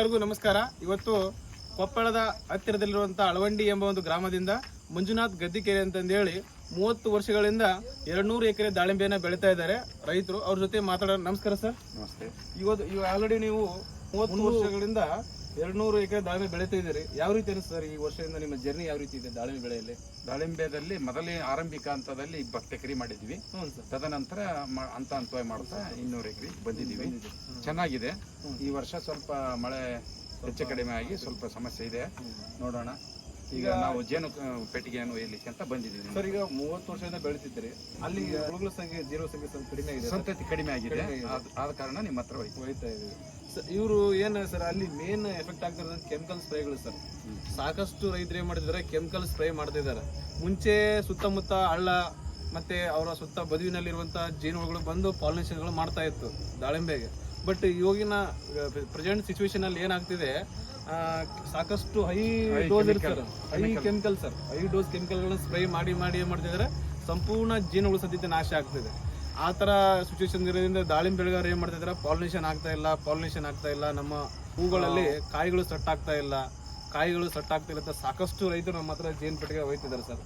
ಎಲ್ಲರಿಗೂ ನಮಸ್ಕಾರ. ಇವತ್ತು ಕೊಪ್ಪಳದ ಹತ್ತಿರದಲ್ಲಿರುವಂತಹ ಅಳವಂಡಿ ಎಂಬ ಒಂದು ಗ್ರಾಮದಿಂದ ಮಂಜುನಾಥ್ ಗದ್ದಿಕೆರೆ ಅಂತಂದೇಳಿ 30 ವರ್ಷಗಳಿಂದ 200 ಎಕರೆ ದಾಳಿಂಬೆನ ಬೆಳೀತಾ ಇದ್ದಾರೆ ರೈತರು. ಅವ್ರ ಜೊತೆ ಮಾತಾಡೋಣ. ನಮಸ್ಕಾರ ಸರ್. ನಮಸ್ತೆ. ಇವತ್ತು ಆಲ್ರೆಡಿ ನೀವು 30 ವರ್ಷಗಳಿಂದ 200 ಎಕರೆ ದಾಳಿಂಬೆ ಬೆಳೀತಾ ಇದ್ದೀರಿ. ಯಾವ ರೀತಿ ಅನಿಸ್ತು ಸರ್ ಈ ವರ್ಷದಿಂದ ನಿಮ್ಮ ಜರ್ನಿ ಯಾವ ರೀತಿ ಇದೆ ದಾಳಿಂಬೆ ಬೆಳೆಯಲ್ಲಿ? ದಾಳಿಂಬೆದಲ್ಲಿ ಮೊದಲೇ ಆರಂಭಿಕ ಹಂತದಲ್ಲಿ 20 ಎಕರೆ ಮಾಡಿದ್ವಿ. ತದನಂತರ ಹಂತವಾಗಿ ಮಾಡ್ತಾ 200 ಎಕರೆ ಬಂದಿದ್ದೀವಿ. ಚೆನ್ನಾಗಿದೆ. ಈ ವರ್ಷ ಸ್ವಲ್ಪ ಮಳೆ ಹೆಚ್ಚು ಕಡಿಮೆ ಆಗಿ ಸ್ವಲ್ಪ ಸಮಸ್ಯೆ ಇದೆ, ನೋಡೋಣ. ಈಗ ನಾವು ಜೇನು ಪೆಟ್ಟಿಗೆಯನ್ನು ಒಯ್ಯಲಿಕ್ಕೆ ಅಂತ ಬಂದಿದ್ದೀವಿ ಸರ್. ಈಗ 30 ವರ್ಷದಿಂದ ಬೆಳೀತಿದ್ದೀರಿ, ಅಲ್ಲಿ ಹುಳುಗಳ ಸಂಖ್ಯೆ ಜೀರೋ ಸಂಖ್ಯೆ ಸ್ವಲ್ಪ ಕಡಿಮೆ ಆಗಿದೆ, ಸಂತತಿ ಕಡಿಮೆ ಆಗಿದೆ. ಆದ ಕಾರಣ ನಿಮ್ಮ ಹತ್ರ ಹೋಯ್ತಾ ಇದ್ದೀವಿ ಸರ್. ಇವರು ಏನು ಸರ್ ಅಲ್ಲಿ ಮೇನ್ ಎಫೆಕ್ಟ್ ಆಗ್ತಿರೋದು ಕೆಮಿಕಲ್ ಸ್ಪ್ರೇಗಳು ಸರ್. ಸಾಕಷ್ಟು ರೈತರು ಏನ್ ಮಾಡ್ತಿದ್ದಾರೆ, ಕೆಮಿಕಲ್ ಸ್ಪ್ರೇ ಮಾಡ್ತಿದ್ದಾರೆ. ಮುಂಚೆ ಸುತ್ತಮುತ್ತ ಹಳ್ಳ ಮತ್ತೆ ಅವರ ಸುತ್ತ ಬದುವಿನಲ್ಲಿರುವಂತ ಜೇನುಹುಳುಗಳು ಬಂದು ಪಾಲಿನೇಷನ್ಗಳು ಮಾಡ್ತಾ ಇತ್ತು ದಾಳಿಂಬೆಗೆ. ಬಟ್ ಇವಾಗಿನ ಪ್ರೆಸೆಂಟ್ ಸಿಚುವೇಶನ್ ಅಲ್ಲಿ ಏನಾಗ್ತಿದೆ, ಸಾಕಷ್ಟು ಹೈ ಡೋಸ್ ಇರ್ತಾರೆ, high chemical sir, high dose ಕೆಮಿಕಲ್ಗಳನ್ನ ಸ್ಪ್ರೇ ಮಾಡಿ ಏನ್ ಮಾಡ್ತಿದ್ದಾರೆ, ಸಂಪೂರ್ಣ ಜೇನುಹುಳು ಸದ್ಯತೆ ನಾಶ ಆಗ್ತಿದೆ. ಆ ಥರ ಸಿಚುವೇಶನ್ ಇರೋದ್ರಿಂದ ದಾಳಿಂಬೆ ಬೆಳೆಗಾರರು ಏನು ಮಾಡ್ತಿದ್ದಾರೆ, ಪಾಲಿನೇಷನ್ ಆಗ್ತಾ ಇಲ್ಲ. ನಮ್ಮ ಹೂಗಳಲ್ಲಿ ಕಾಯಿಗಳು ಸೆಟ್ ಆಗ್ತಾ ಇಲ್ಲ ಅಂತ ಸಾಕಷ್ಟು ರೈತರು ನಮ್ಮ ಹತ್ರ ಜೇನು ಪೆಟ್ಟಿಗೆ ಹೋಗ್ತಿದ್ದಾರೆ ಸರ್.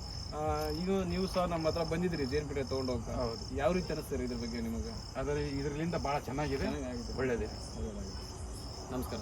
ಈಗ ನೀವು ಸಹ ನಮ್ಮ ಹತ್ರ ಬಂದಿದ್ದೀರಿ ಜೇನು ಪೆಟ್ಟಿಗೆ ತೊಗೊಂಡು ಹೋಗ್ತಾ. ಯಾವ ರೀತಿ ಅನಿಸ್ತಾರೆ ಇದ್ರ ಬಗ್ಗೆ ನಿಮಗೆ? ಅದರ ಇದರಿಂದ ಬಹಳ ಚೆನ್ನಾಗಿದೆ, ಒಳ್ಳೆಯದೇ. ನಮಸ್ಕಾರ.